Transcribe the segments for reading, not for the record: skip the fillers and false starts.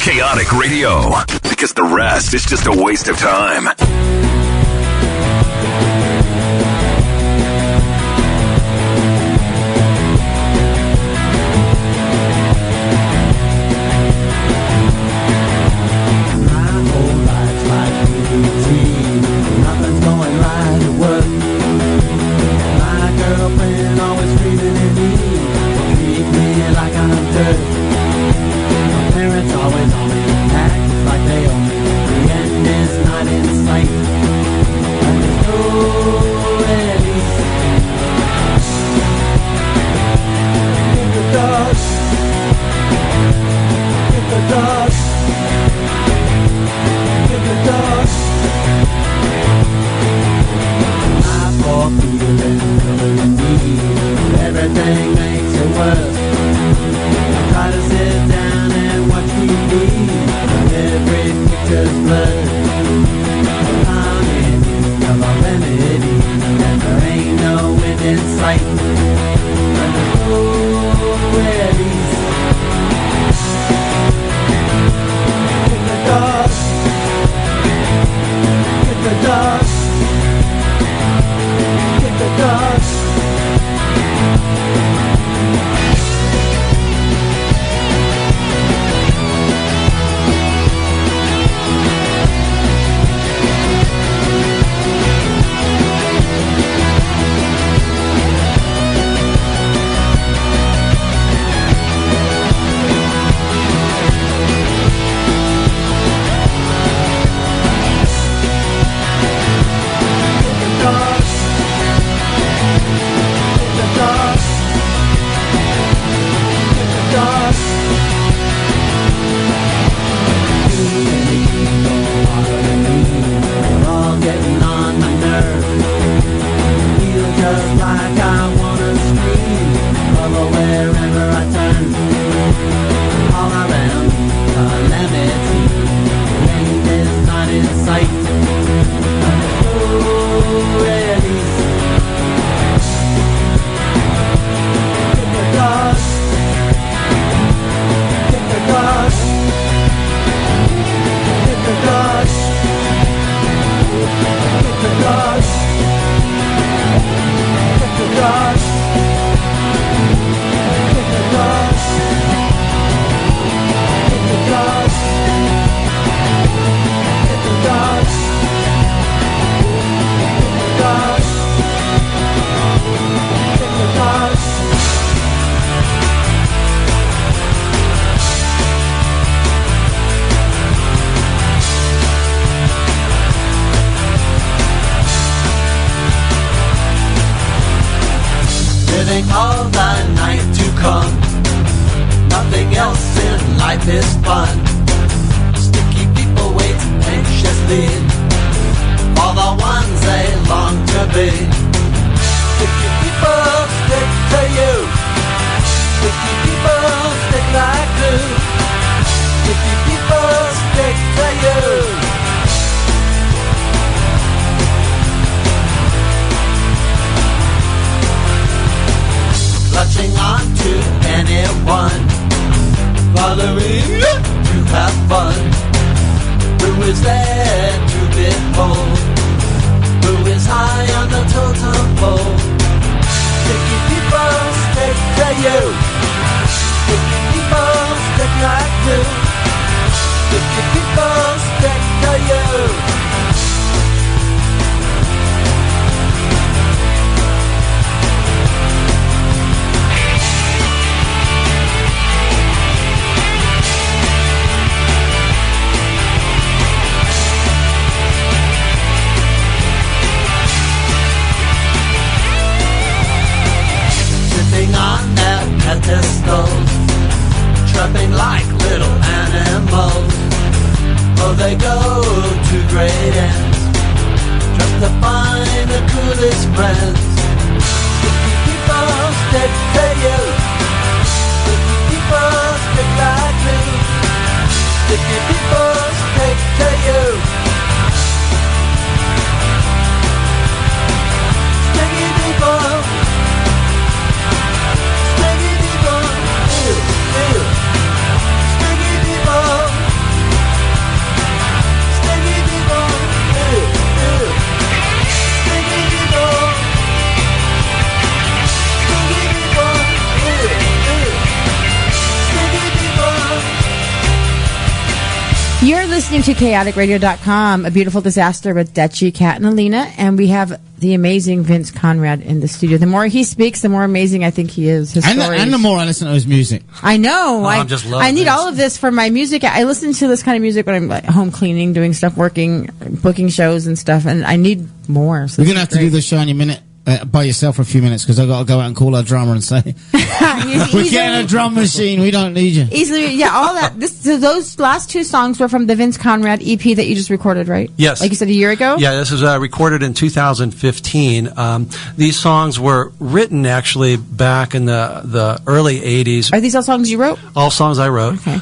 Chaotic Radio, because the rest is just a waste of time. You're listening to chaoticradio.com, A Beautiful Disaster with Dutchie, Kat, and Alina, and we have the amazing Vince Conrad in the studio. The more he speaks, the more amazing I think he is. His stories. And the more I listen to his music. I know. I just love I need this. all of this for my music. I listen to this kind of music when I'm like, home cleaning, doing stuff, working, booking shows and stuff, and I need more. So We're going to have to do the show in a minute. By yourself for a few minutes because I've got to go out and call our drummer and say we're getting a drum machine, we don't need you. Easily, yeah, all that. So those last two songs were from the Vince Conrad EP that you just recorded, right? Yes. Like you said, a year ago? Yeah, this was recorded in 2015. These songs were written actually back in the early 80s. Are these all songs you wrote? All songs I wrote. Okay.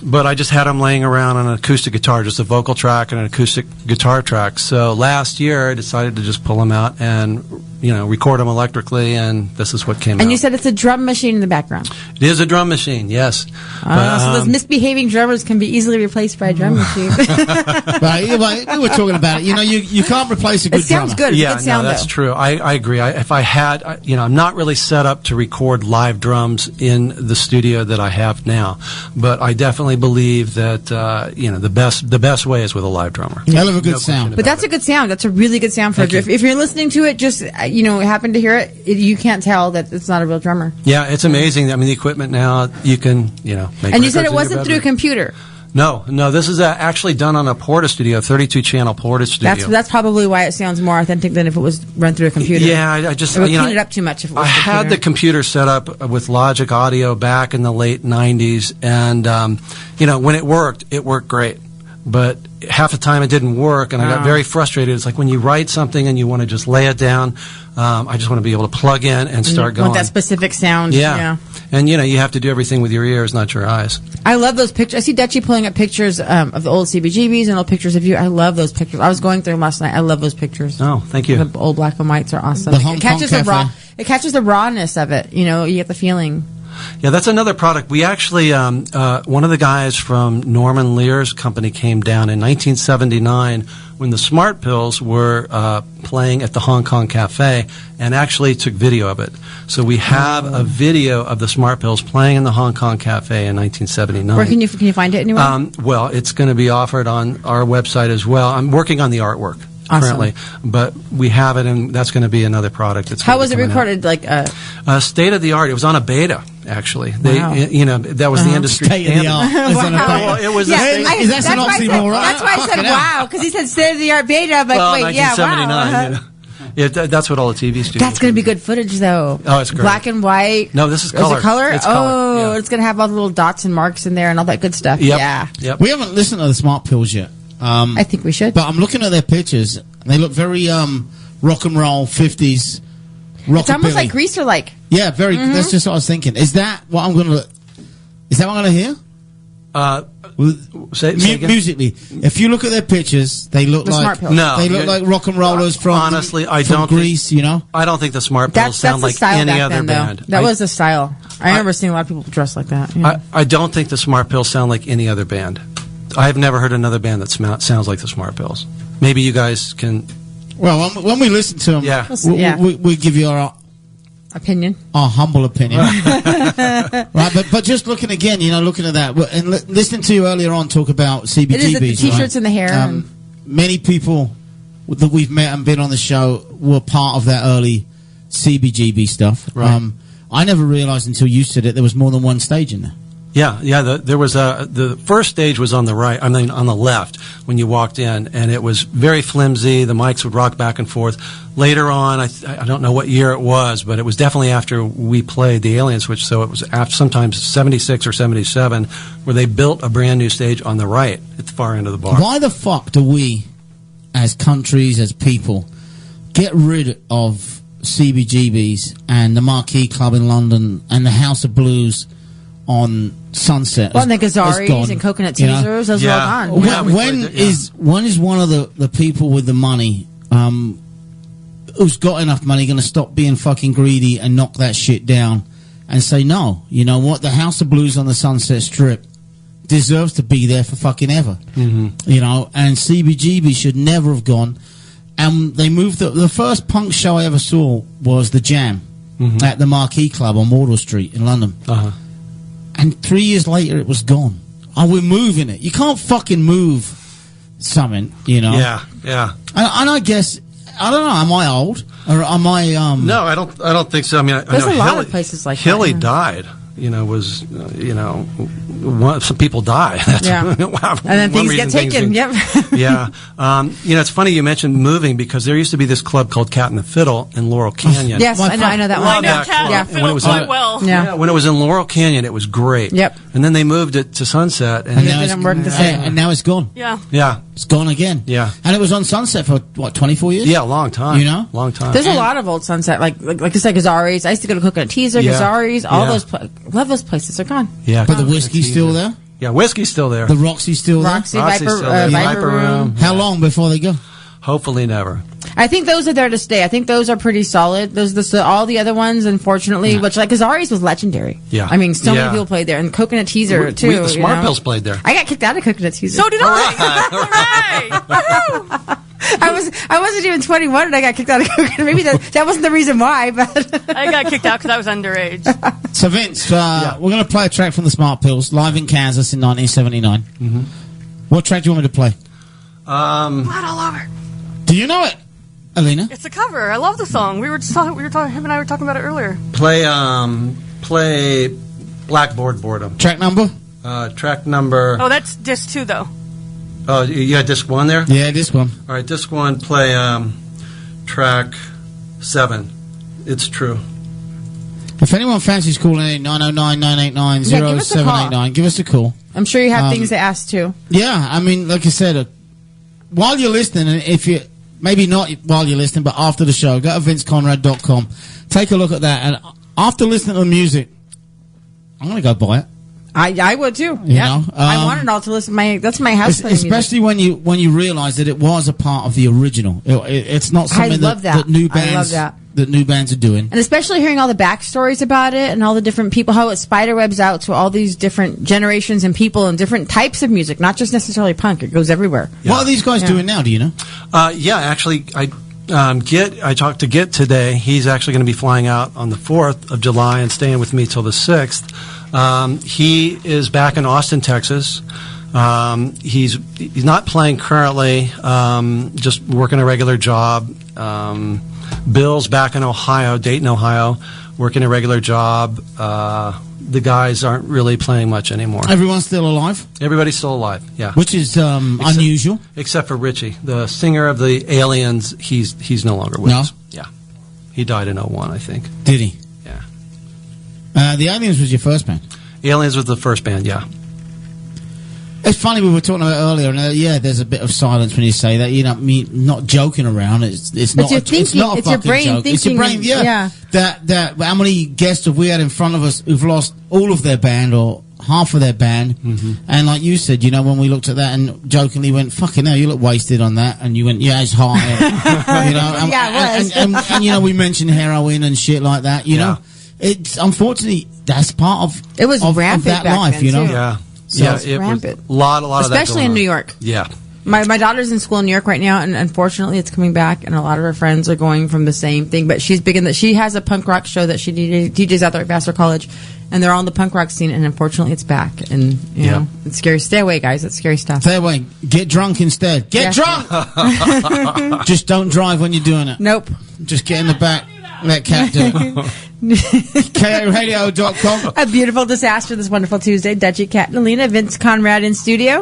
But I just had them laying around on an acoustic guitar, just a vocal track and an acoustic guitar track. So last year I decided to just pull them out and, record them electrically, and this is what came out. And you said it's a drum machine in the background. It is a drum machine, yes. So those misbehaving drummers can be easily replaced by a drum machine. Right, we were talking about it. You can't replace a good drummer. It sounds good. Yeah, good sound, that's though. true. I agree. If I had, I'm not really set up to record live drums in the studio that I have now, but I definitely believe that the best way is with a live drummer. Hell of a good sound. But that's a good sound. That's a really good sound for a drum. If you're listening to it, just happen to hear it, you can't tell that it's not a real drummer. Yeah, it's amazing. I mean, the equipment now, you can, make And you said it records in your wasn't through a bedroom. computer. No, this is actually done on a Porta studio, 32-channel Porta studio. That's probably why it sounds more authentic than if it was run through a computer. Yeah, I just it would clean it up too much if it was I had the computer set up with Logic Audio back in the late 90s, and when it worked great. But half the time it didn't work, and I got very frustrated. It's like when you write something and you want to just lay it down, I just want to be able to plug in and start going. Want that specific sound. Yeah. And, you have to do everything with your ears, not your eyes. I love those pictures. I see Dutchie pulling up pictures of the old CBGBs and old pictures of you. I love those pictures. I was going through them last night. I love those pictures. Oh, thank you. The old black and whites are awesome. The Hong Kong Cafe. It catches the rawness of it. You get the feeling. Yeah, that's another product. We actually, one of the guys from Norman Lear's company came down in 1979 when the Smart Pills were playing at the Hong Kong Cafe and actually took video of it. So we have a video of the Smart Pills playing in the Hong Kong Cafe in 1979. Where can you find it anywhere? Well, it's going to be offered on our website as well. I'm working on the artwork. Awesome. Currently, but we have it, and that's going to be another product. That's How was it recorded? State of the art. It was on a beta, actually. Wow. That was the industry State of the art. Well, it was. That's an oxymoron. That's why I said wow, because he said state of the art beta. I'm like, well, wait, yeah, wow. 1979. Yeah, that's what all the TV studios. That's going to be good footage, though. Oh, it's great. Black and white. No, this is color. Is it color? It's color. Yeah. It's going to have all the little dots and marks in there and all that good stuff. Yep. Yeah. Yep. We haven't listened to the Smart Pills yet. I think we should. But I'm looking at their pictures. And they look very rock and roll, 50s. It's almost like Greaser-like. Yeah, very. That's just what I was thinking. Is that what I'm going to hear? Say again? Musically, if you look at their pictures, they look like no, they look like rock and rollers from honestly, I from don't Greece. Think, I don't think the Smart Pills sound like any other band. That was the style. I remember seeing a lot of people dressed like that. Yeah. I don't think the Smart Pills sound like any other band. I've never heard another band that sounds like the Smart Pills. Maybe you guys can. Well, when we listen to them, we give you our opinion, our humble opinion, right? But just looking again, looking at that and listening to you earlier on talk about CBGBs, it is the t-shirts and the hair. Many people that we've met and been on the show were part of that early CBGB stuff. Right. I never realized until you said it there was more than one stage in there. Yeah. There was the first stage was on the right. I mean, on the left when you walked in, and it was very flimsy. The mics would rock back and forth. Later on, I don't know what year it was, but it was definitely after we played the Alien Switch. So it was after sometimes 76 or 77, where they built a brand new stage on the right at the far end of the bar. Why the fuck do we, as countries, as people, get rid of CBGBs and the Marquee Club in London and the House of Blues on Sunset? Well, and the Gazaris and Coconut Teasers, those are all gone. When is one of the people with the money, who's got enough money, going to stop being fucking greedy and knock that shit down and say, no, you know what, the House of Blues on the Sunset Strip deserves to be there for fucking ever. And CBGB should never have gone. And they moved the first punk show I ever saw was The Jam at the Marquee Club on Wardour Street in London. And 3 years later, it was gone. oh, we're moving it. You can't fucking move something, you know. Yeah. And I guess I don't know. Am I old or am I? No, I don't think so. I mean, There's I know a lot Hilly, of places like Hilly that. died. Was some people die. That's, Yeah. wow, And then one things get reason taken. get- Yep. Yeah. It's funny you mentioned moving because there used to be this club called Cat and the Fiddle in Laurel Canyon. Yes, I know that Well, I one. know that Cat club. and And when it Fiddle was quite on- well. Yeah. When it was in Laurel Canyon, it was great. Yep. And then they moved it to Sunset, and And now it it's, didn't work the same. and now it's gone. Yeah. yeah, It's gone again. Yeah. And it was on Sunset for what 24 years. yeah, a long time. You know? long time. There's a lot of old Sunset, like you said, Gazzari's. I used to go to Coconut Teaser, Yeah. Gazzari's, all Yeah. those. Love those places. They're gone. Yeah, But the whiskey's still there. Yeah, whiskey's still there. The Roxy's still there. Roxy, Roxy's Viper, still there. Viper Room. How long before they go? Hopefully never. I think those are there to stay. I think those are pretty solid. All the other ones, unfortunately, which like Gazzari's was legendary. Yeah. I mean, so Yeah. many people played there, and Coconut Teaser too. The you Smart know? Pills played there. I got kicked out of Coconut Teaser. So did I. Hooray! I wasn't even 21, and I got kicked out of Coconut. Maybe that wasn't the reason why, but I got kicked out because I was underage. So Vince, we're going to play a track from the Smart Pills live in Kansas in 1979. Mm-hmm. What track do you want me to play? Blood all over. Do you know it, Alina? It's a cover. I love the song. We were talking. Him and I were talking about it earlier. Play Blackboard Boredom. Track number? Track number. Oh, that's disc 2 though. Oh, you got disc 1 there? Yeah, this one. All right, disc 1, play track 7. It's True. If anyone fancies calling in 909-989-0789, give us a call. I'm sure you have things to ask too. Yeah, I mean, like I said, while you're listening, and if you maybe not while you're listening, but after the show, go to vinceconrad.com, take a look at that, and after listening to the music, I'm going to go buy it. I would too. You know, I wanted all to listen. That's my house. playing music. Especially when you realize that it was a part of the original. It's not something love that. new I love bands that. that new bands are doing. And especially hearing all the backstories about it and all the different people, how it spiderwebs out to all these different generations and people and different types of music, not just necessarily punk. It goes everywhere. What are these guys doing now? Do you know? Yeah, actually, I talked to Git today. He's actually going to be flying out on the 4th of July and staying with me till the 6th. He is back in Austin, Texas. He's not playing currently, just working a regular job. Bill's back in Ohio, Dayton, Ohio, working a regular job. The guys aren't really playing much anymore. Everyone's still alive, Everybody's still alive, yeah. which is unusual. Except for Richie, the singer of the Aliens. He's no longer with No? us. Yeah, he died in 01, I think. Did he? Yeah, The Aliens was your first band. Aliens was the first band. Yeah, It's funny, we were talking about it earlier, and yeah, there's a bit of silence when you say that. You know, me not joking around. It's not. your It's not a thinking, it's your fucking brain joke. It's your thinking brain. and- Yeah. yeah. That. How many guests have we had in front of us who've lost all of their band or half of their band? Mm-hmm. And like you said, you know, when we looked at that and jokingly went, "Fucking hell, you look wasted on that," and you went, "Yeah, it's high." And, you know, and, Yeah, it was. and you know, we mentioned heroin and shit like that. You Yeah. know, it's unfortunately that's part of It was of rampant that back life. then, You know. too. yeah, So yeah. it's It was rampant. a lot of that. Especially going in on. New York. Yeah, My daughter's in school in New York right now, and unfortunately, it's coming back. And a lot of her friends are going from the same thing. But she's big in that. She has a punk rock show that she DJs out there at Vassar College, and they're on the punk rock scene. And unfortunately, it's back. And you Yeah. know, it's scary. Stay away, guys. It's scary stuff. Stay away. Get drunk instead. Get Yeah. drunk. Just don't drive when you're doing it. Nope. Just get in the back. Let Cat do it. KORadio.com. A beautiful disaster this wonderful Tuesday. Dutchie, Cat, and Alina. Vince Conrad in studio.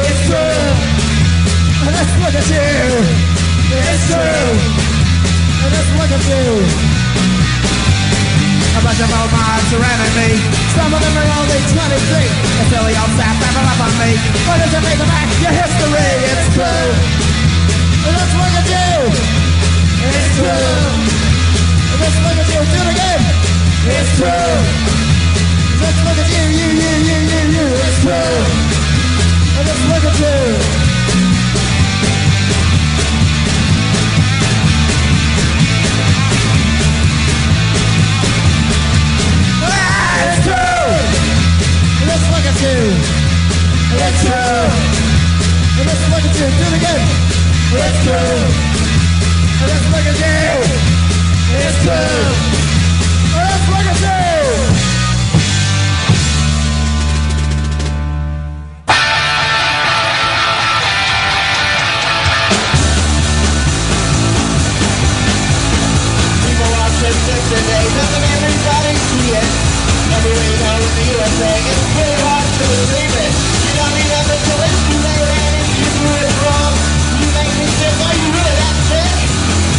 It's true. Let's look at you. It's true. Let's look at you. A bunch of old minds surrounding me. Some of them are only 23. They fill your fat level up on me. What does it make about your history? It's true. Let's look at you. It's true. Let's look at you. Do it again. It's true. Let's look at you. You. It's true. Let's look at you. It's true. Let's look at you. It's true. Let's look at you. Do it again. It's true. Let's look at you. It's true. Let's look at you. People watching today, doesn't everybody see it? Everywhere you go in the USA, it's pretty hard to believe it. You don't need ever to listen to it, and if you do it wrong, you make me sick. Are you really that sick?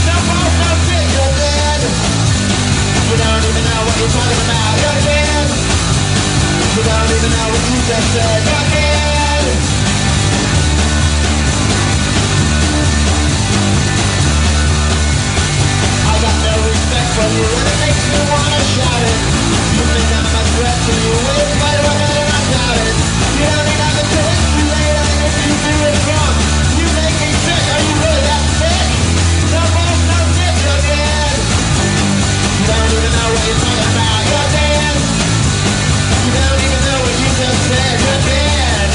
No false, no sick, you're dead. You don't even know what you're talking about, you're dead. You don't even know what you just said, you're dead. I got no respect for you, and it makes me wanna shout it. You think I'm a threat to you, well, it's quite a matter, I doubt it. You don't need nothing to listen to later, and if you do it wrong, you make me sick. Are you really that sick? No false, no sick, you're dead. You don't even know what you're talking about, you're dead. You don't even know what you just said, you're dead.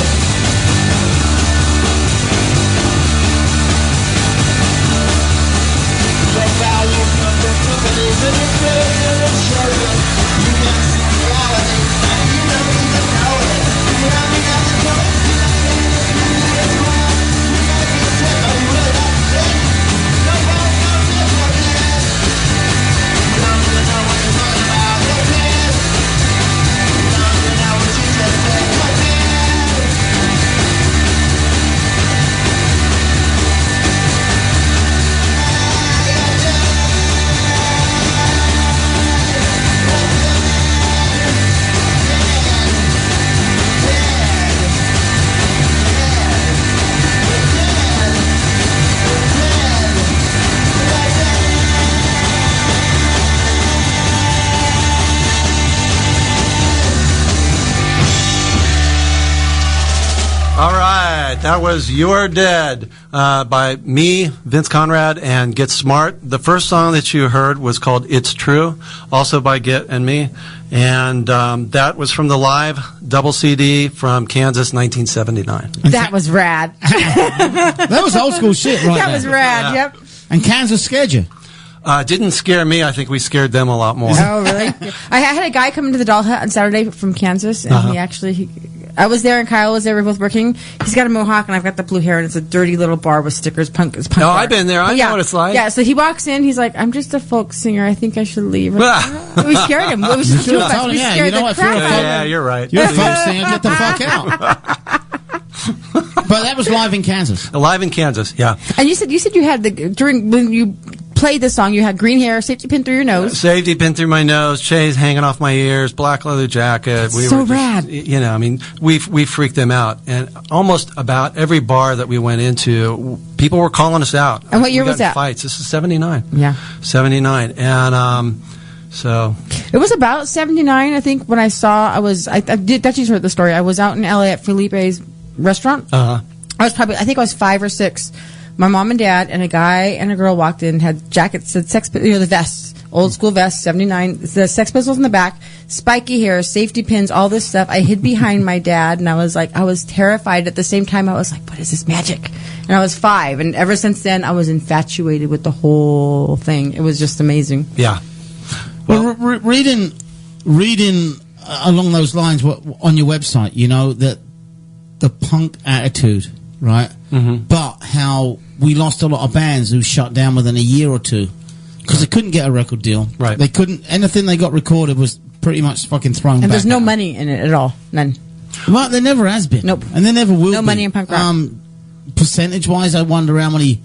Your value comes from companies and it's better than insurance. You can't see reality and you don't even know it. You don't need nothing to it. You don't need anything to get wrong. You gotta be sick. Are you really that sick? No false, no sick, you're dead. You don't even know what you're talking about, you're dead. You don't even know what you just said, you're dead. All right, that was "You're Dead" by me, Vince Conrad, and Get Smart. The first song that you heard was called "It's True," also by Get and me, and that was from the live double CD from Kansas, 1979. That was rad. That was old school shit, right? That was there. rad. Yeah. Yep. And Kansas scared you. Didn't scare me. I think we scared them a lot more. Oh, really? I had a guy come into the doll hut on Saturday from Kansas, and I was there, and Kyle was there. We were both working. He's got a mohawk, and I've got the blue hair, and it's a dirty little bar with stickers. It's punk No, bar. I've been there. I know what it's like. Yeah, so he walks in. He's like, "I'm just a folk singer. I think I should leave." We scared him. It was just two of us. We Yeah, scared you know the what, crap Phil? out of him. Yeah, you're right. You're a folk singer, get the fuck out. But that was live in Kansas. Live in Kansas, yeah. And you said you had during when you played the song, you had green hair, safety pin through your nose. Safety pin through my nose, chains hanging off my ears, black leather jacket. So rad. You know, I mean, we freaked them out, and almost about every bar that we went into, people were calling us out. And what year We was got in that? Fights. This is 79. Yeah. 79, and so It was about 79, I think, when I did, Dutchie's heard the story. I was out in LA at Felipe's restaurant. I think I was 5 or 6. My mom and dad and a guy and a girl walked in, had jackets, said the vests, old school vests, 79, the Sex Pistols in the back, spiky hair, safety pins, all this stuff. I hid behind my dad, and I was terrified. At the same time, I was like, what is this magic? And I was 5, and ever since then, I was infatuated with the whole thing. It was just amazing. yeah. Well, reading along those lines on your website, you know, that the punk attitude, right? Mm-hmm. But how we lost a lot of bands who shut down within a year or two because they couldn't get a record deal. Right. They couldn't. Anything they got recorded was pretty much fucking thrown back. And there's no out. money in it at all. None. Well, there never has been. Nope. And there never will be. No money in punk rock. percentage-wise, I wonder how many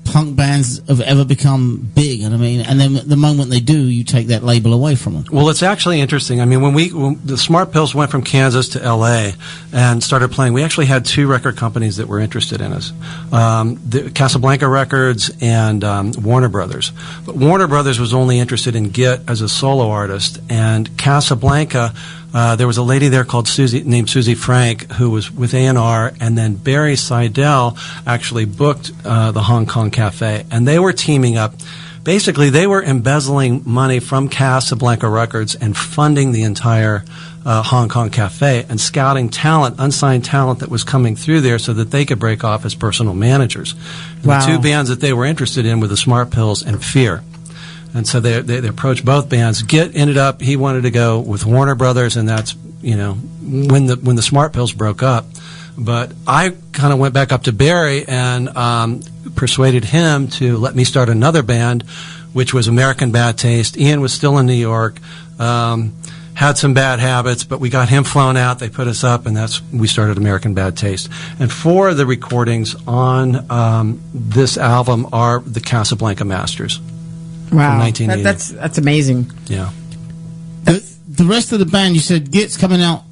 punk bands have ever become big, and I mean, and then the moment they do, you take that label away from them. Well, it's actually interesting. I mean, when the Smart Pills went from Kansas to L.A. and started playing, we actually had 2 record companies that were interested in us, the Casablanca Records and Warner Brothers. But Warner Brothers was only interested in Git as a solo artist, and Casablanca, there was a lady there named Susie Frank, who was with A&R, and then Barry Seidel actually booked the Hong Kong Cafe, and they were teaming up. Basically, they were embezzling money from Casablanca Records and funding the entire Hong Kong Cafe and scouting talent, unsigned talent that was coming through there so that they could break off as personal managers. And Wow. The 2 bands that they were interested in were the Smart Pills and Fear. And so they approached both bands. Git ended up, he wanted to go with Warner Brothers, and that's, when the Smart Pills broke up. But I kind of went back up to Barry and persuaded him to let me start another band, which was American Bad Taste. Ian was still in New York, had some bad habits, but we got him flown out. They put us up, and we started American Bad Taste. And 4 of the recordings on this album are the Casablanca Masters. Wow, From 1980. that's amazing. Yeah. The rest of the band, you said Git's coming out.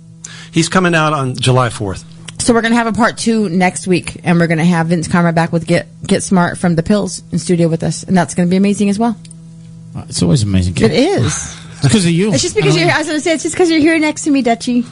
He's coming out on July 4th. So we're going to have a part 2 next week, and we're going to have Vince Conrad back with Get Smart from the Pills in studio with us, and that's going to be amazing as well. It's always amazing. It is. It's because of you. It's just because I was going to say, it's just because you're here next to me, Dutchie.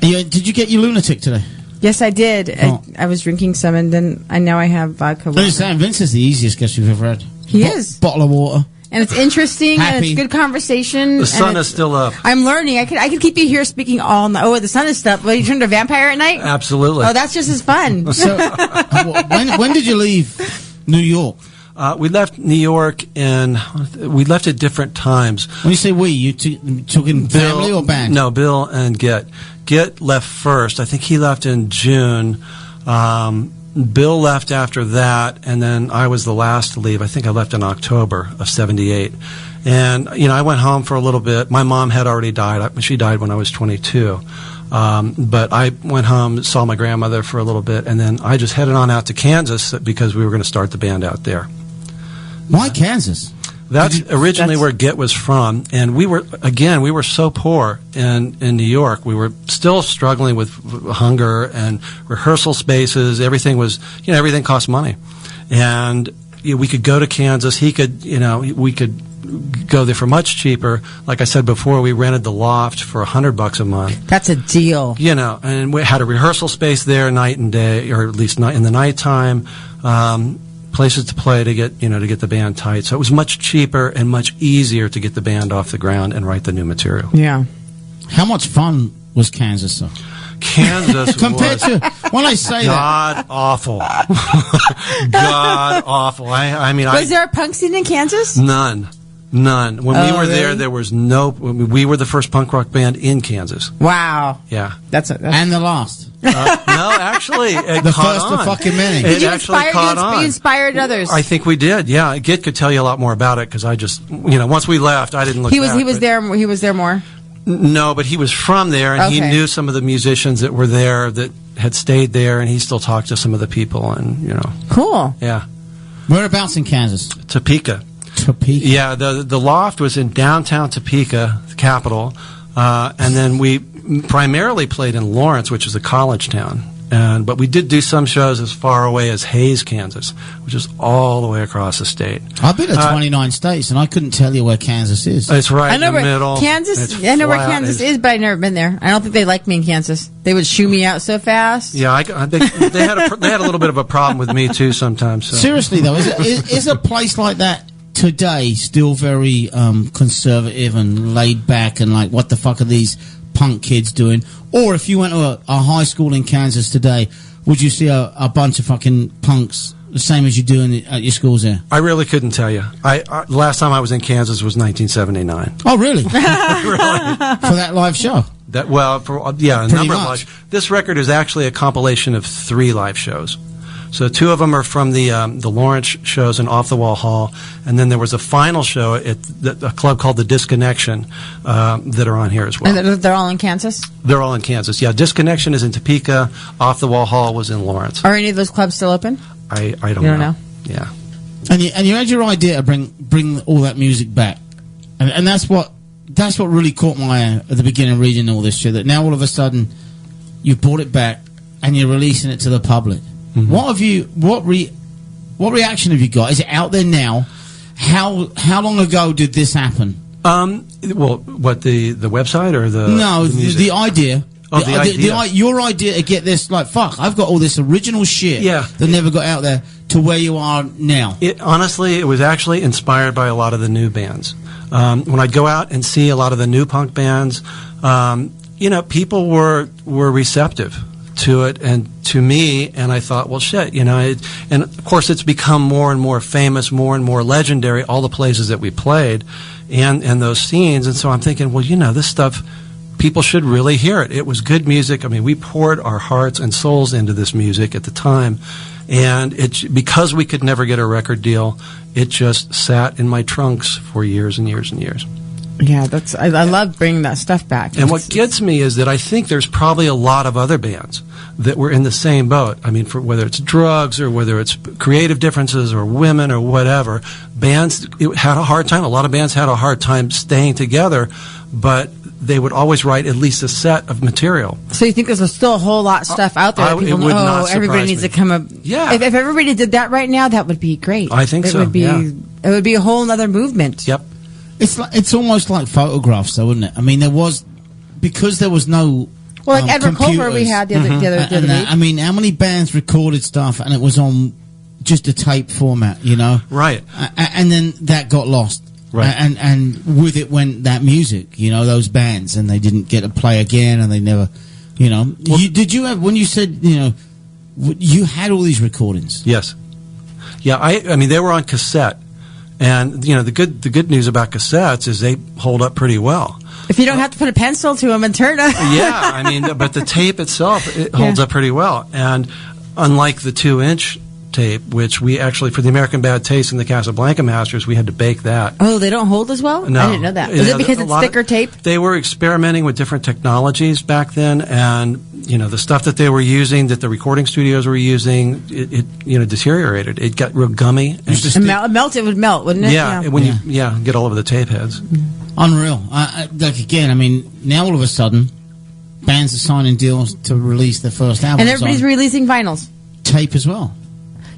Did you get your lunatic today? Yes, I did. Oh. I was drinking some, and then I have vodka. I'm just saying, Vince is the easiest guest we've ever had. He is. Bottle of water. And it's interesting, and Happy. it's good conversation. The sun and is still up. I'm learning. I could keep you here speaking all night. Oh, the sun is still up. Well, you turned a vampire at night? Absolutely. Oh, that's just as fun. So, when did you leave New York? We left New York we left at different times. When you say we, you took in family or band? No, Bill and Git. Git left first. I think he left in June. Bill left after that, and then I was the last to leave. I think I left in October of '78. And, I went home for a little bit. My mom had already died. She died when I was 22. But I went home, saw my grandmother for a little bit, and then I just headed on out to Kansas because we were going to start the band out there. Why Kansas? That's originally where Git was from, and we were so poor in New York. We were still struggling with hunger and rehearsal spaces. Everything cost money, and we could go to Kansas. We could go there for much cheaper. Like I said before, we rented the loft for $100 a month. That's a deal. And we had a rehearsal space there night and day, or at least in the nighttime. Places to play to get the band tight. So it was much cheaper and much easier to get the band off the ground and write the new material. Yeah. How much fun was Kansas, though? Kansas Compared was to when I say God awful. God awful. I mean, Was there a punk scene in Kansas? None. When we were there, really? there was no. We were the first punk rock band in Kansas. Wow. Yeah. and the last. No, actually, it The caught first on. of fucking many. It actually caught on. You inspired others. I think we did. Yeah, Git could tell you a lot more about it because I just, once we left, I didn't look. He was back, there. He was there more. No, but he was from there, and he Okay. knew some of the musicians that were there that had stayed there, and he still talked to some of the people, and Cool. yeah, Whereabouts in Kansas? Topeka. Topeka. Yeah, the loft was in downtown Topeka, the capital, and then we primarily played in Lawrence, which is a college town. But we did do some shows as far away as Hayes, Kansas, which is all the way across the state. I've been to 29 states, and I couldn't tell you where Kansas is. It's right I know in the where middle. Kansas. It's I know where flat. Kansas It's- is, but I've never been there. I don't think they like me in Kansas. They would shoo me out so fast. Yeah, they had a little bit of a problem with me too sometimes. So. Seriously, though, is a place like that today still very conservative and laid back and like, what the fuck are these punk kids doing? Or if you went to a high school in Kansas today, would you see a bunch of fucking punks the same as you do at your schools there? I really couldn't tell you. Last time I was in Kansas was 1979. Oh, really? Really? For that live show? A number Pretty of much. live. This record is actually a compilation of 3 live shows. So 2 of them are from the Lawrence shows in Off the Wall Hall, and then there was a final show at a club called the Disconnection that are on here as well. And they're all in Kansas? They're all in Kansas. Yeah, Disconnection is in Topeka. Off the Wall Hall was in Lawrence. Are any of those clubs still open? I don't You don't know? Yeah. And you had your idea to bring all that music back, and that's what really caught my eye at the beginning of reading all this shit. That now all of a sudden you brought it back and you're releasing it to the public. Mm-hmm. What reaction have you got? Is it out there now? How long ago did this happen? Well, what the website or the the idea. Oh, the idea. Your idea to get this, like, fuck, I've got all this original shit that never got out there to where you are now. Honestly, it was actually inspired by a lot of the new bands. When I'd go out and see a lot of the new punk bands, people were receptive to it and to me, and I thought, well, shit, and of course it's become more and more famous, more and more legendary, all the places that we played and those scenes, and so I'm thinking, well, this stuff, people should really hear it. It was good music. I mean, we poured our hearts and souls into this music at the time, and because we could never get a record deal, it just sat in my trunks for years and years and years. Yeah, I love bringing that stuff back. And what gets me is that I think there's probably a lot of other bands that were in the same boat. I mean, for whether it's drugs or whether it's creative differences or women or whatever, bands had a hard time. A lot of bands had a hard time staying together, but they would always write at least a set of material. So you think there's still a whole lot of stuff out there that people know, everybody needs to come up. Yeah. If everybody did that right now, that would be great. I think so, It would be a whole other movement. Yep. It's almost like photographs, though, wouldn't it? I mean, because there was no. Well, like Edward Culver we had the other week. I mean, how many bands recorded stuff and it was on just a tape format, Right. And then that got lost. Right. And with it went that music, those bands, and they didn't get to play again, and they never, did you have, when you said, you had all these recordings? Yes. Yeah, I mean, they were on cassette. And, the good news about cassettes is they hold up pretty well. If you don't have to put a pencil to them and turn them. Yeah, I mean, but the tape itself, it holds up pretty well. And unlike the 2-inch tape, which we actually, for the American Bad Taste and the Casablanca Masters, we had to bake that. Oh, they don't hold as well? No. I didn't know that. Is it because it's thicker tape? They were experimenting with different technologies back then, and, the stuff that they were using, that the recording studios were using, it deteriorated. It got real gummy. And it would melt, wouldn't it? Yeah, when you get all over the tape heads. Unreal. Again, I mean, now all of a sudden, bands are signing deals to release their first album. And everybody's releasing vinyls. Tape as well.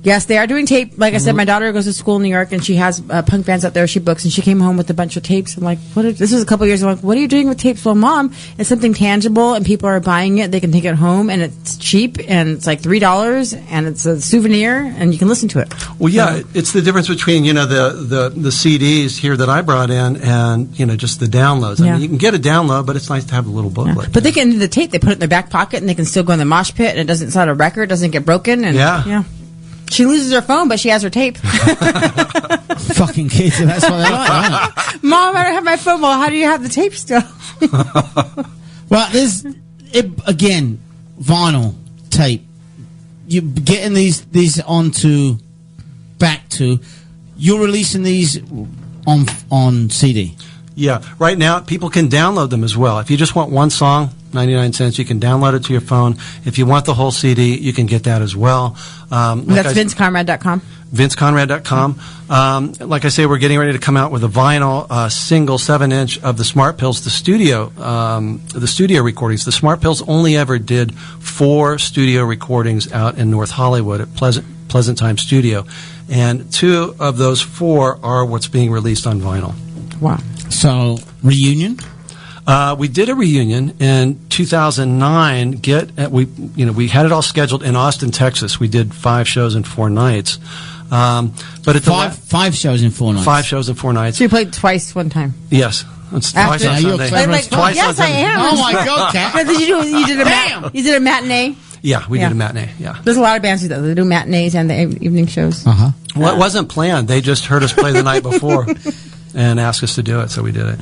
Yes, they are doing tape. Like I said, my daughter goes to school in New York, and she has punk bands out there she books, and she came home with a bunch of tapes. I'm like, this was a couple years ago. I'm like, what are you doing with tapes? Well, Mom, it's something tangible, and people are buying it. They can take it home, and it's cheap, and it's like $3, and it's a souvenir, and you can listen to it. Well, yeah, it's the difference between, the CDs here that I brought in and, just the downloads. I mean, you can get a download, but it's nice to have a little booklet. Yeah. But they can do the tape. They put it in their back pocket, and they can still go in the mosh pit, and it's not a record, doesn't get broken. And, yeah. She loses her phone, but she has her tape. Fucking kids, that's what they like. Mom, I don't have my phone. Well, how do you have the tape still? Well, again, vinyl, tape. You're getting these you're releasing these on CD. Yeah, right now people can download them as well. If you just want one song, 99 cents, you can download it to your phone. If you want the whole CD, you can get that as well. That's VinceConrad.com? VinceConrad.com. Like I say, we're getting ready to come out with a vinyl single 7-inch of the Smart Pills, the studio recordings. The Smart Pills only ever did 4 studio recordings out in North Hollywood at Pleasant Time Studio. And 2 of those 4 are what's being released on vinyl. Wow. So, reunion? We did a reunion in 2009. We had it all scheduled in Austin, Texas. We did 5 shows in 4 nights. But at five shows in 4 nights. 5 shows in 4 nights. So you played twice one time? Yes. It's twice on Sunday. Twice yes, I am. Oh my God, Kat. You did a matinee? Yeah, we did a matinee. Yeah. There's a lot of bands who do that. They do matinees and the evening shows. Uh-huh. Well, it wasn't planned. They just heard us play the night before and asked us to do it, so we did it.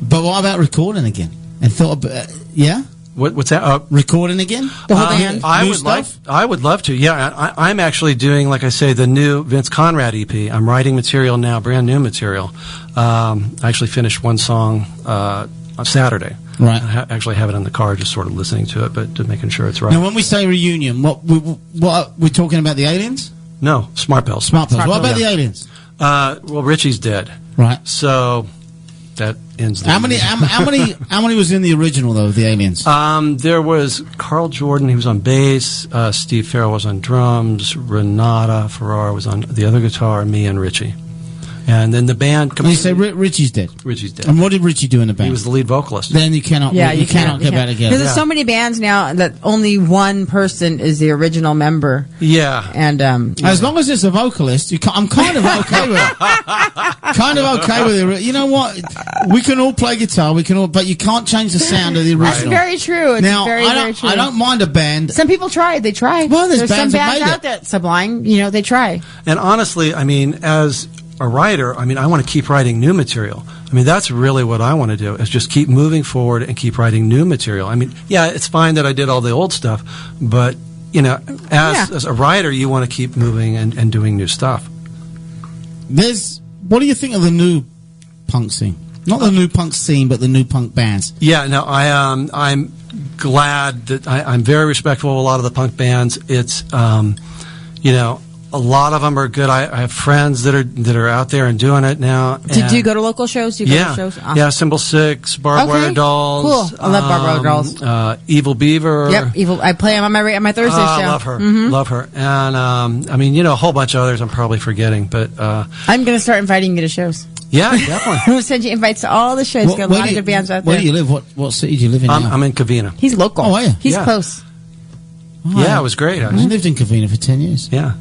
But what about recording again? And thought, yeah? What's that? Recording again? The whole band? I New would stuff? I would love to. Yeah, I'm actually doing, like I say, the new Vince Conrad EP. I'm writing material now, brand new material. I actually finished one song on Saturday. Right. I actually have it in the car, just sort of listening to it, but to making sure it's right. Now, when we say reunion, what we're talking about the aliens? No, Smart Bells. Smart Pills. What Pills. about the aliens? Well, Richie's dead, Right. so that ends. The How many was in the original though? Of the aliens. There was Carl Jordan. He was on bass. Steve Farrell was on drums. Renata Ferrara was on the other guitar. Me and Richie. And then the band. When you say Richie's dead. Richie's dead. And what did Richie do in the band? He was the lead vocalist. Then you cannot. Yeah, you cannot get back together. Because there's so many bands now that only one person is the original member. Yeah. And As long as it's a vocalist, I'm kind of okay with it. Kind of okay with it. You know what? We can all play guitar. But you can't change the sound of the that's original. very true. It's Now, very, very true. I don't mind a band. Some people try. They try. Well, there's some bands that bands made out there. Sublime, they try. And honestly, I mean, as a writer, I mean, I want to keep writing new material. I mean, that's really what I want to do, is just keep moving forward and keep writing new material. I mean, yeah, it's fine that I did all the old stuff, but, as a writer, you want to keep moving and doing new stuff. What do you think of the new punk scene? Not the new punk scene, but the new punk bands. Yeah, no, I'm glad that I'm very respectful of a lot of the punk bands. It's, a lot of them are good. I have friends that are out there and doing it now. Do you go to local shows? Do you go to shows? Awesome. Yeah, Symbol 6, Barbed Wire Dolls. Cool. I love Barbed Wire Dolls. Evil Beaver. Yep, Evil. I play them on my Thursday show. I love her. Love her. And, a whole bunch of others I'm probably forgetting. But I'm going to start inviting you to shows. Yeah, definitely. I'm going to send you invites to all the shows. Got a lot of good bands out there. Where do you live? What city do you live in now? I'm in Covina. He's local. Oh, are you? He's Yeah. close. Oh, Yeah, it was great, I actually. lived in Covina for 10 years. Yeah.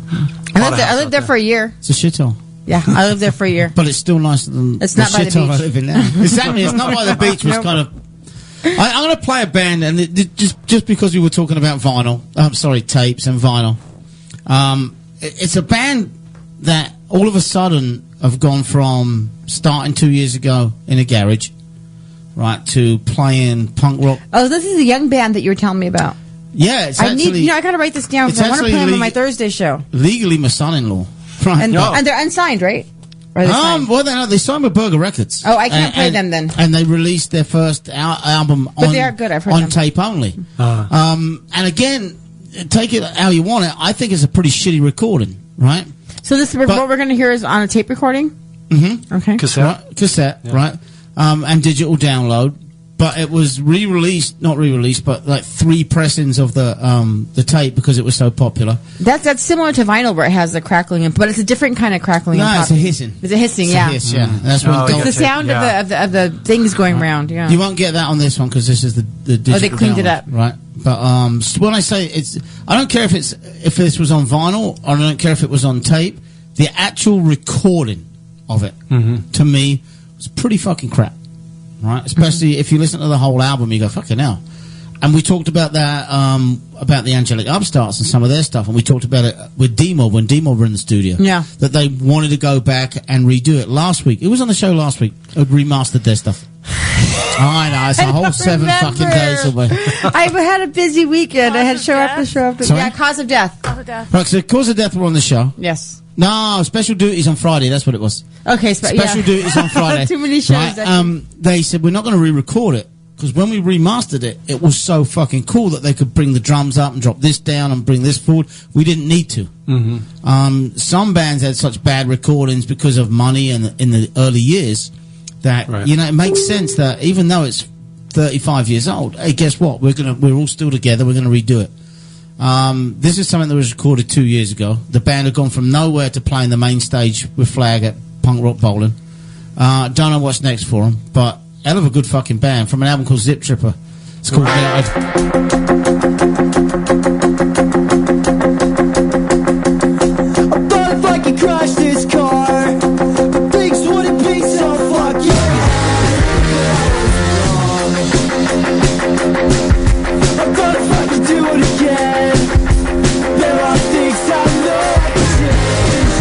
I lived there for a year. It's a shithole. Yeah, I lived there for a year. But it's still nicer than It's not by the shithole I beach. live in now. Exactly. It's not by the beach. Was kind of. I'm going to play a band, and just because we were talking about vinyl, tapes and vinyl. It's a band that all of a sudden have gone from starting 2 years ago in a garage, right, to playing punk rock. Oh, this is a young band that you were telling me about. Yeah, it's I actually I got to write this down because it's I want to actually play them on my legal- Thursday show. legally my son-in-law. Right. And, No. and they're unsigned, right? Or are they signed? Well, they signed with Burger Records. Oh, I can't play them then. And they released their first album But on, they are good, I've heard on them. tape only. And again, take it how you want it. I think it's a pretty shitty recording, right? So this what we're going to hear is on a tape recording? Mm-hmm. Okay. Cassette, right? And digital download. But it was not re-released, but like 3 pressings of the tape because it was so popular. That's similar to vinyl where it has the crackling, but it's a different kind of crackling. No, and it's a popping. hissing. It's a hissing, It's yeah. a hiss, yeah. That's when Oh, it yeah. It's the sound Yeah. of the things going round, yeah. You won't get that on this one because this is the digital. Oh, they cleaned it download, up. right? But when I say I don't care if this was on vinyl or I don't care if it was on tape. The actual recording of it, to me, was pretty fucking crap. Right, especially if you listen to the whole album, you go fucking hell. And we talked about that about the Angelic Upstarts and some of their stuff, and we talked about it with D-Mob when D-Mob were in the studio. Yeah, that they wanted to go back and redo it last week. It was on the show last week. It remastered their stuff. I know it's a whole 7 fucking days away. I've had a busy weekend. I had show Death? after show after. Sorry? Yeah, Cause of Death. Cause of Death. Right, so Cause of Death were on the show. Yes. No, Special Duties on Friday. That's what it was. Okay, Special Duties on Friday. Too many shows. Right? They said we're not going to re-record it because when we remastered it, it was so fucking cool that they could bring the drums up and drop this down and bring this forward. We didn't need to. Some bands had such bad recordings because of money and in the early years that it makes sense that even though it's 35 years old, hey, guess what? We're all still together. We're going to redo it. This is something that was recorded 2 years ago. The band had gone from nowhere to playing the main stage with Flag at Punk Rock Bowling. Don't know what's next for them, but hell of a good fucking band from an album called Zip Tripper. It's called I thought if I could crash this car, things wouldn't be so fucking I thought if I could do it again, there are things I know change.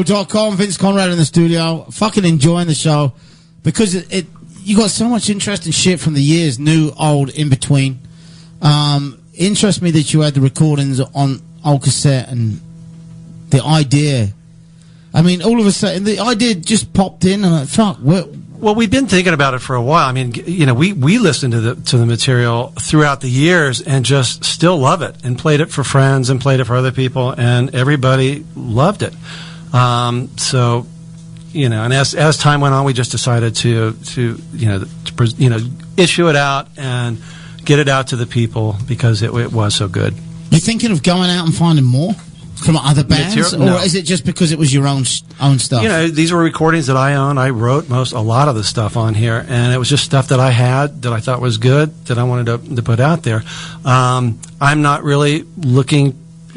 Radio.com, Vince Conrad in the studio. Fucking enjoying the show because you got so much interesting shit from the years, new, old, in between. Interests me that you had the recordings on old cassette and the idea. I mean, all of a sudden, the idea just popped in and I thought, well, we've been thinking about it for a while. I mean, you know, we listened to the material throughout the years and just still love it and played it for friends and played it for other people and everybody loved it. So, you know, and as time went on, we just decided to issue it out and get it out to the people because it was so good. You thinking of going out and finding more from other bands, or is it just because it was your own stuff? You know, these were recordings that I own. I wrote a lot of the stuff on here, and it was just stuff that I had that I thought was good that I wanted to put out there. I'm not really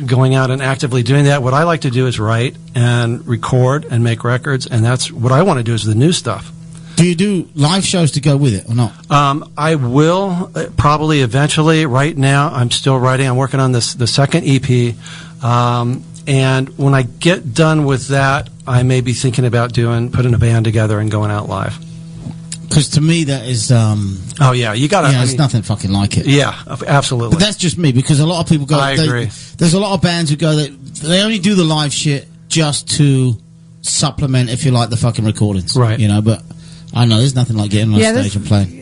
going out and actively doing that. What I like to do is write and record and make records, and that's what I want to do is the new stuff. Do you do live shows to go with it or not? I will probably eventually. Right now, I'm still writing. I'm working on the second EP, and when I get done with that, I may be thinking about putting a band together and going out live. Because to me, that is. Oh yeah, you got to. There's nothing fucking like it. Yeah, absolutely. But that's just me, because a lot of people go. I agree. There's a lot of bands who go that they only do the live shit just to supplement, if you like, the fucking recordings, right? You know, but I know there's nothing like getting on stage and playing.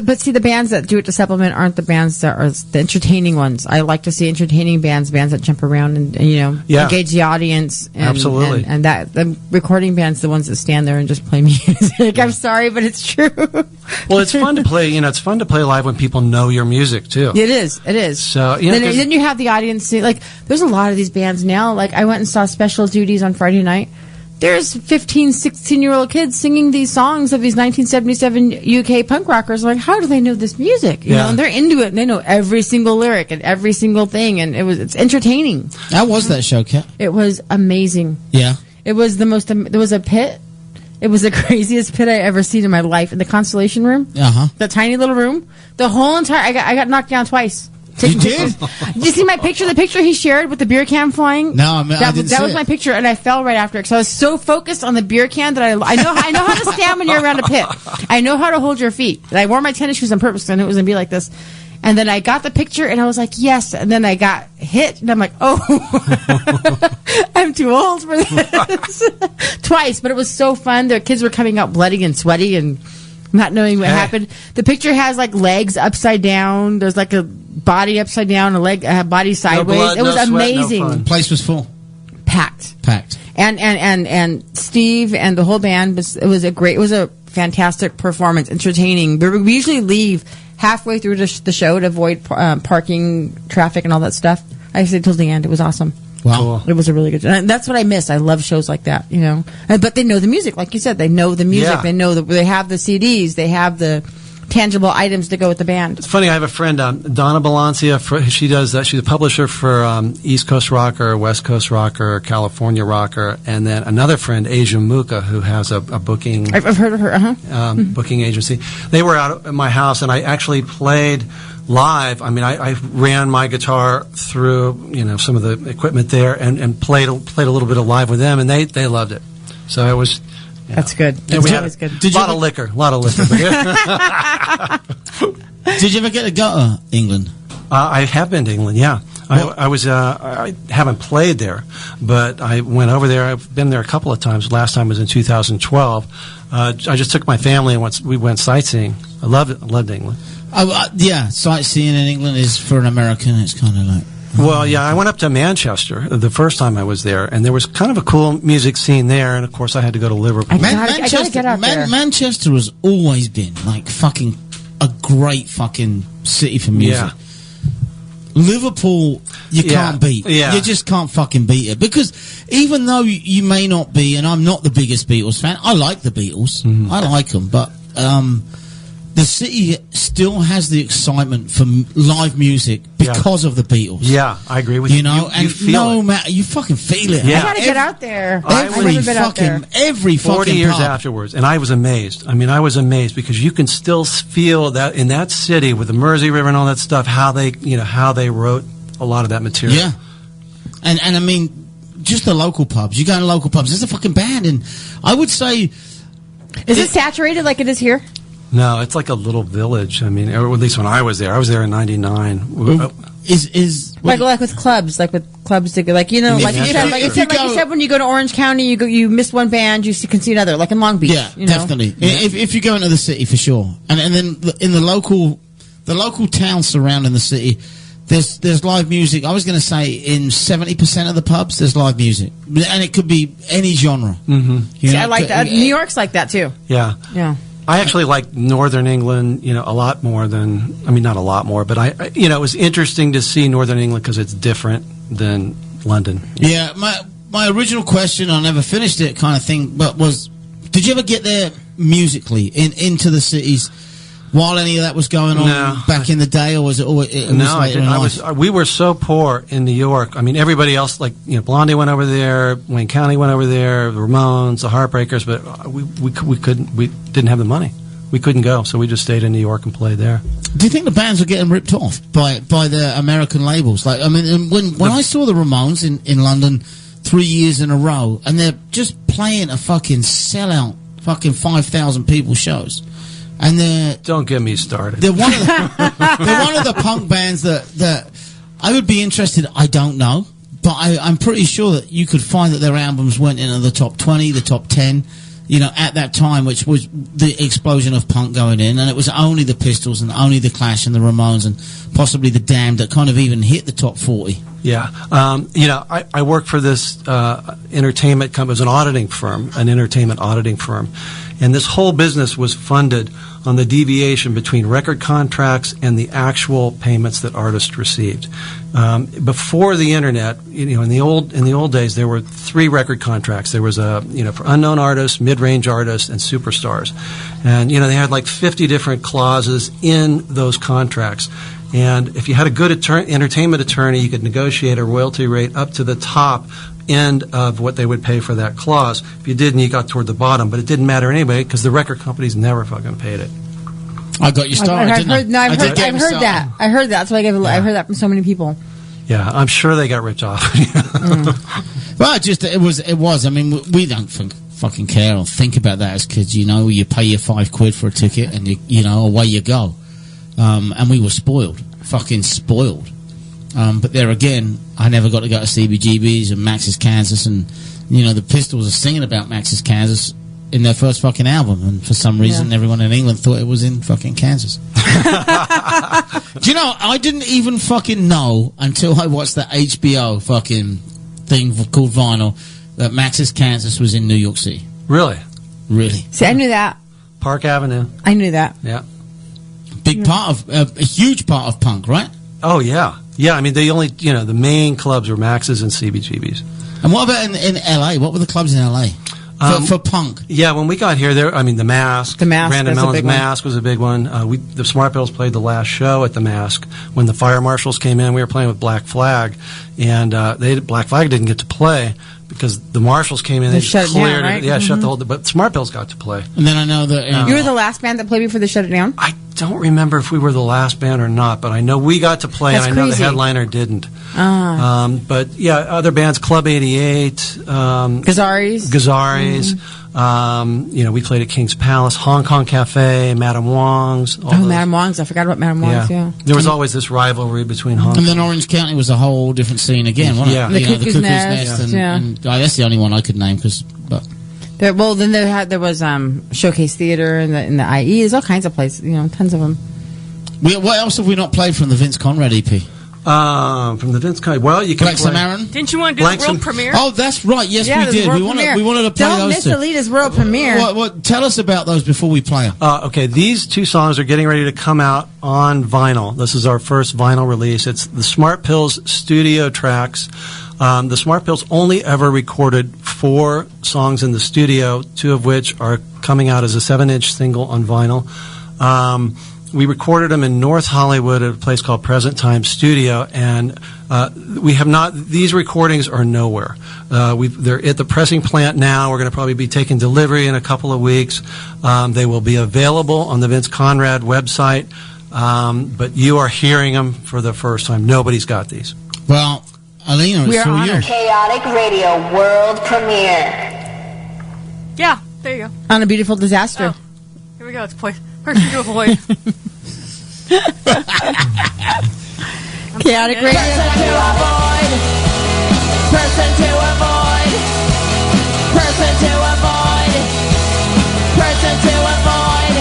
But see, the bands that do it to supplement aren't the bands that are the entertaining ones. I like to see entertaining bands that jump around and engage the audience. And, absolutely. And that the recording bands, the ones that stand there and just play music. I'm sorry, but it's true. Well, it's fun to play. It's fun to play live when people know your music too. It is. It is. So then you have the audience see, like, there's a lot of these bands now. Like, I went and saw Special Duties on Friday night. There's 15, 16-year-old kids singing these songs of these 1977 UK punk rockers. Like, how do they know this music? You know, and they're into it, and they know every single lyric and every single thing, and it's entertaining. How was that show, Kat? It was amazing. Yeah. It was there was a pit. It was the craziest pit I ever seen in my life, in the Constellation Room. The tiny little room. The whole entire, I got knocked down twice. You did? Did you see my picture? The picture he shared with the beer can flying? No, I didn't see that was my picture, and I fell right after it because I was so focused on the beer can that I know how to stand when you're around a pit. I know how to hold your feet. And I wore my tennis shoes on purpose because I knew it was going to be like this. And then I got the picture, and I was like, yes. And then I got hit, and I'm like, oh, I'm too old for this. Twice, but it was so fun. The kids were coming out bloody and sweaty and not knowing what happened. The picture has like legs upside down. There's like a body upside down, a leg, body sideways. No blood, It was no sweat, amazing. The place was full. Packed. And Steve and the whole band it was a fantastic performance, entertaining. We usually leave halfway through the show to avoid parking, traffic, and all that stuff. I stayed till the end. It was awesome. Wow. Cool. It was a really good. And that's what I miss. I love shows like that, you know. But they know the music, like you said. They know the music. Yeah. They know they have the CDs. They have the tangible items to go with the band. It's funny. I have a friend, Donna Balancia. She does that. She's a publisher for East Coast Rocker, West Coast Rocker, California Rocker, and then another friend, Asia Muka, who has a booking. I've heard of her. Booking agency. They were out at my house, and I actually played live. I mean, I ran my guitar through some of the equipment there, and played a little bit of live with them, and they loved it. So it was. That's good. And we had always good. a lot of liquor. Did you ever get to go to England? I have been to England. Yeah, I haven't played there, but I went over there. I've been there a couple of times. Last time was in 2012. I just took my family and we went sightseeing. I loved it. I loved England. Yeah, sightseeing in England is, for an American, it's kind of like. Well, yeah, I went up to Manchester the first time I was there, and there was kind of a cool music scene there, and of course I had to go to Liverpool. I gotta get out there. Manchester has always been like fucking a great fucking city for music. Yeah. Liverpool, you can't beat. Yeah. You just can't fucking beat it. Because even though you may not be, and I'm not the biggest Beatles fan, I like the Beatles. Mm-hmm. I like them, but the city still has the excitement for live music because of the Beatles. Yeah, I agree with you. You know, and feel no it. matter, you fucking feel it. Yeah. I gotta get out there. Every 40 fucking years pub. afterwards, and I was amazed. I mean, I was amazed because you can still feel that in that city with the Mersey River and all that stuff, how they wrote a lot of that material. Yeah, and I mean, just the local pubs. You go in local pubs. There's a fucking band, and I would say, Is it saturated like it is here? No, it's like a little village. I mean, or at least when I was there in '99. is Like with clubs, like you said, when you go to Orange County, you miss one band, you can see another, like in Long Beach. Yeah, definitely. If you go into the city, for sure, and then in the local towns surrounding the city, there's live music. I was going to say in 70% of the pubs there's live music, and it could be any genre. Mm-hmm. I like that. New York's like that too. Yeah. I actually like Northern England, a lot more than, not a lot more, but it was interesting to see Northern England because it's different than London. Yeah, my original question, I never finished it kind of thing, but was, did you ever get there musically into the cities while any of that was going on back in the day, or was it always later in life? We were so poor in New York. I mean, everybody else, like Blondie went over there, Wayne County went over there, the Ramones, the Heartbreakers, but we couldn't. We didn't have the money. We couldn't go, so we just stayed in New York and played there. Do you think the bands were getting ripped off by the American labels? Like, I mean, when I saw the Ramones in London, 3 years in a row, and they're just playing a fucking sellout, fucking 5,000 people shows. And Don't get me started. they're one of the punk bands that I would be interested. I don't know, but I'm pretty sure that you could find that their albums went into the top 20, the top 10, at that time, which was the explosion of punk going in, and it was only the Pistols and only the Clash and the Ramones and possibly the Damned that kind of even hit the top 40. Yeah. I work for this entertainment company. It was an auditing firm, an entertainment auditing firm. And this whole business was funded on the deviation between record contracts and the actual payments that artists received. Before the internet, in the old days, there were 3 record contracts. There was for unknown artists, mid-range artists, and superstars. And they had like 50 different clauses in those contracts. And if you had a good entertainment attorney, you could negotiate a royalty rate up to the top end of what they would pay for that clause. If you didn't, you got toward the bottom. But it didn't matter anyway because the record companies never fucking paid it. I got you started, I've heard that. I heard that. That's why I've heard that from so many people. Yeah, I'm sure they got ripped off. Well, it was. I mean, we don't fucking care or think about that as kids. You pay your £5 for a ticket and away you go. And we were spoiled, fucking spoiled. But there again, I never got to go to CBGB's and Max's Kansas, and the Pistols are singing about Max's Kansas in their first fucking album, and for some reason everyone in England thought it was in fucking Kansas. Do you know, I didn't even fucking know until I watched the HBO fucking thing called Vinyl that Max's Kansas was in New York City. Really? See, I knew that. Park Avenue. I knew that. Yeah. Big part of a huge part of punk, right? Oh yeah. I mean, the main clubs were Max's and CBGB's. And what about in LA? What were the clubs in LA for punk? Yeah, when we got here, the Mask. The Mask, Brandon that's a Mellon's big one. Mask was a big one. The Smart Pills played the last show at the Mask. When the Fire Marshals came in, we were playing with Black Flag, and Black Flag didn't get to play because the Marshals came in. They shut it down, right? Yeah, shut the whole. But Smart Pills got to play. And then I know that You were the last band that played before they shut it down? I don't remember if we were the last band or not, but I know we got to play, That's and I know crazy. the headliner didn't. But yeah, other bands, Club 88, Gazaris. We played at King's Palace, Hong Kong Cafe, Madame Wong's. Madame Wong's. I forgot about Madame Wong's, yeah. There was always this rivalry between Hong Kong. And then Orange County was a whole different scene again, wasn't Yeah. it? The The Cuckoo's Cuckoo's Nest, Nest. yeah. And that's the only one I could name. Then there was Showcase Theater and the IE. There's all kinds of places, tons of them. What else have we not played from the Vince Conrad EP? From the Vince Conrad. Well, you can Black play. Samarin? Didn't you want to do Blank the world some- premiere? Oh, that's right. Yes, Yeah, we there's did. world We wanted premiere. to play Don't those miss two. Alita's world premiere. Tell us about those before we play them. Okay, these 2 songs are getting ready to come out on vinyl. This is our first vinyl release. It's the Smart Pills studio tracks. The Smart Pills only ever recorded 4 songs in the studio, 2 of which are coming out as a 7-inch single on vinyl. We recorded them in North Hollywood at a place called Present Time Studio, and we have not. These recordings are nowhere. They're at the pressing plant now. We're going to probably be taking delivery in a couple of weeks. They will be available on the Vince Conrad website, but you are hearing them for the first time. Nobody's got these. Well, Alina, We it's are for you. honored. Chaotic Radio World Premiere. Yeah, there you go. On a Beautiful Disaster. Oh, here we go. It's Person to Avoid. Chaotic Radio. Person to avoid. Person to avoid. Person to avoid. Person to avoid.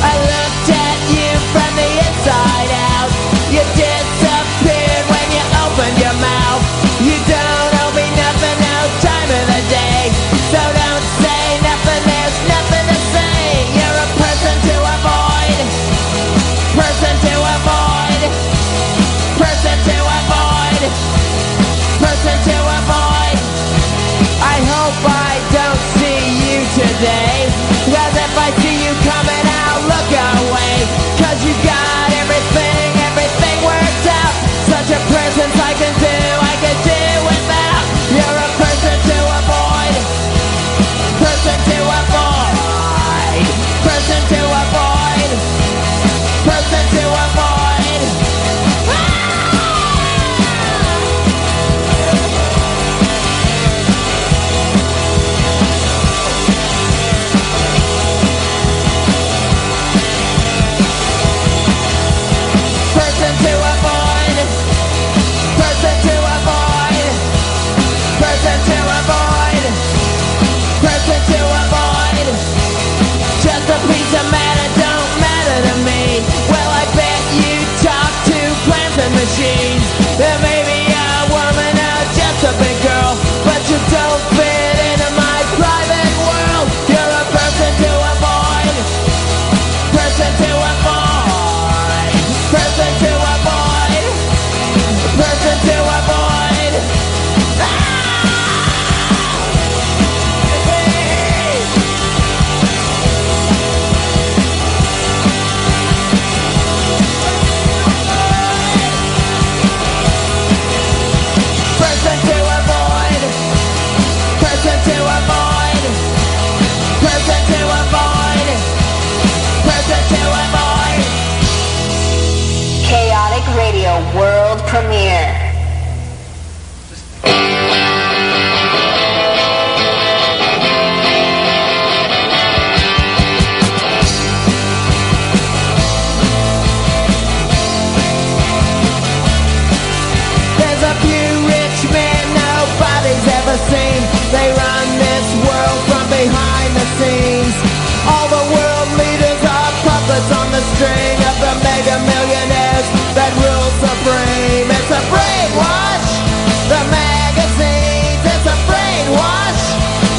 I looked at you from the inside out. You disappeared when you opened your mouth. You don't owe me nothing, no time of the day. So don't say nothing, there's nothing to say. You're a person to avoid. Person to avoid. Person to avoid. Person to avoid. I hope I don't see you today. 'Cause if I see you coming, I'll look away. 'Cause you got everything worked out. Such a presence I can do without. You're a person to avoid. Person to avoid. Person to avoid. Person to avoid. behind the scenes. All the world leaders are puppets on the string of the mega millionaires that rule supreme. It's a brainwash, the magazines. It's a brainwash,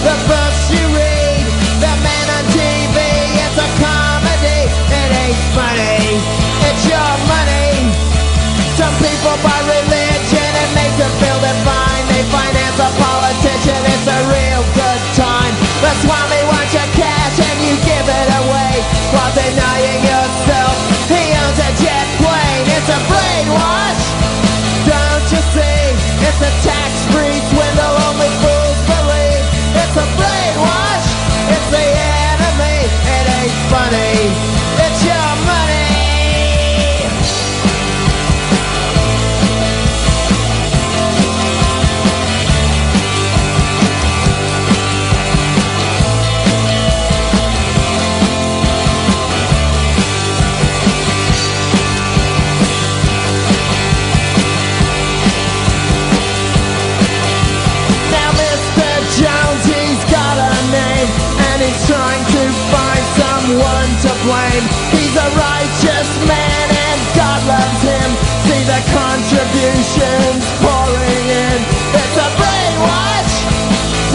the books you read, the man on TV. It's a comedy, it ain't funny. It's your money. Some people buy religion, it makes them feel divine. They finance a politician, it's a real good time. That's why they want your cash and you give it away while denying yourself he owns a jet plane. It's a brainwash, don't you see? It's a tax-free swindle, only fools believe. It's a brainwash, it's the enemy. It ain't funny, it's your money. Trying to find someone to blame. He's a righteous man and God loves him. See the contributions pouring in. It's a brainwash,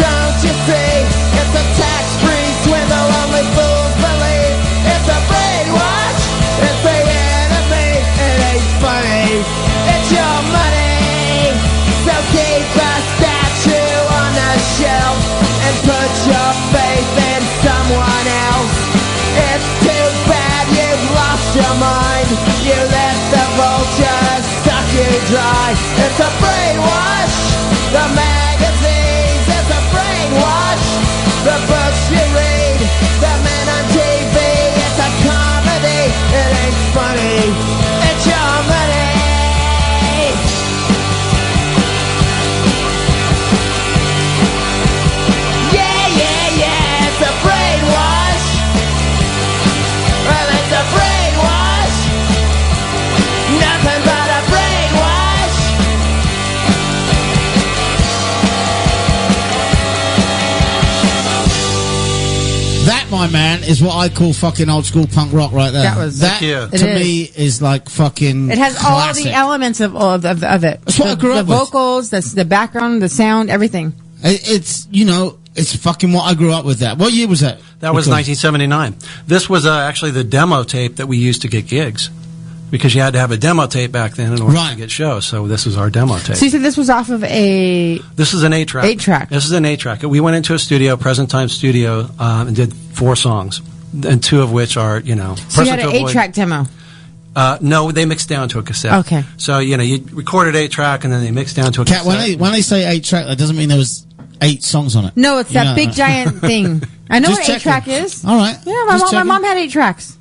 don't you see? It's a tax-free swindle, only fools believe. It's a brainwash, it's the enemy. It ain't funny, it's your money. So keep a statue on the shelf and put your faith in someone else. It's too bad you've lost your mind. You let the vultures suck you dry. It's a brainwash, the magazines. It's a brainwash, the books you read, the men on TV. It's a comedy, it ain't funny. It's your money. It's a brainwash. Well, it's a brainwash. Nothing but a brainwash. That, my man, is what I call fucking old school punk rock right there. That was- that Thank you. to It me is like fucking. It has all classic. the elements of it. That's what I grew the up with. vocals, the background, the sound, everything. It's it's fucking what I grew up with. That. What year was that? That was Because- 1979. This was actually the demo tape that we used to get gigs. Because you had to have a demo tape back then in order Right. to get shows. So this was our demo tape. So you said this was off of a. This is an 8-track. 8-track. This is an 8-track. We went into a studio, present time studio, and did 4 songs. And 2 of which are, So you had Person an to Avoid- 8-track demo. No, they mixed down to a cassette. Okay. So, you recorded 8-track and then they mixed down to a Cat, cassette. when they say 8-track, that doesn't mean there was 8 songs on it. No, it's You that know, big giant thing. I know Just what 8-track checking. is. All right. Yeah, Just my checking. mom had 8 tracks.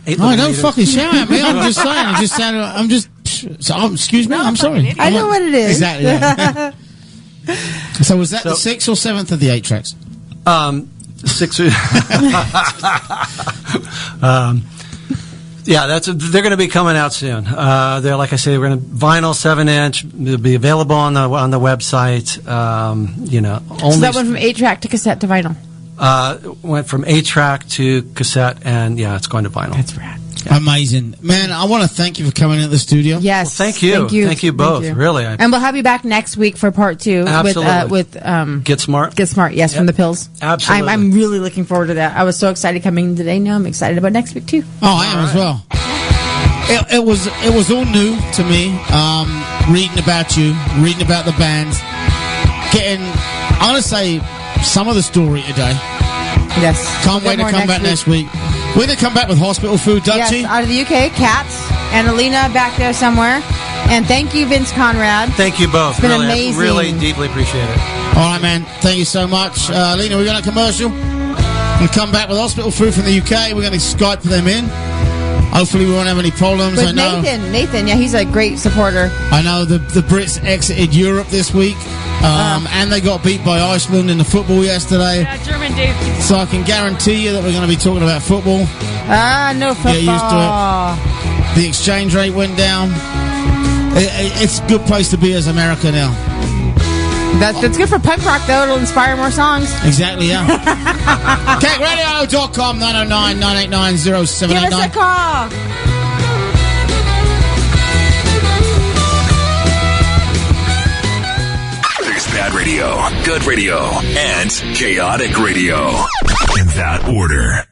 8 No, little don't meters. fucking shout at me. I'm just saying. Excuse me. I'm sorry. I know what it is. Exactly. Yeah. So was that So- the 6th or 7th of the 8 tracks? 6. Yeah, they're going to be coming out soon. They're, like I say, we're going to vinyl 7-inch. They'll be available on the website. Only So that went from 8-track to cassette to vinyl. went from 8-track to cassette, and yeah, it's going to vinyl. That's rad. Amazing. Man, I want to thank you for coming into the studio. Yes. Well, thank you. Thank you both. Really. And we'll have you back next week for part 2 Absolutely. with Get Smart. Get Smart. Yes, Yep. from the pills. Absolutely. I'm really looking forward to that. I was so excited coming today. Now I'm excited about next week too. Oh, I am as well. It was all new to me. Reading about you, reading about the bands, I'm gonna say some of the story today. Yes. Can't wait to come back next week. We're gonna come back with hospital food, Yes, Dutchie. out of the UK, Cats, and Alina back there somewhere. And thank you, Vince Conrad. Thank you both. It's been really, amazing. I really deeply appreciate it. All right, man. Thank you so much, Lena. We're going to commercial. We'll come back with hospital food from the UK. We're going to Skype them in. Hopefully, we won't have any problems. With I know. Nathan, yeah, he's a great supporter. I know the Brits exited Europe this week, and they got beat by Iceland in the football yesterday. Yeah, German Dave. So I can guarantee you that we're going to be talking about football. No football. Get used to The exchange rate went down. It's a good place to be as America now. That's good for punk rock, though. It'll inspire more songs. Exactly, yeah. KegRadio.com, 909-989-0789. Give us a call. There's bad radio, good radio, and chaotic radio. In that order.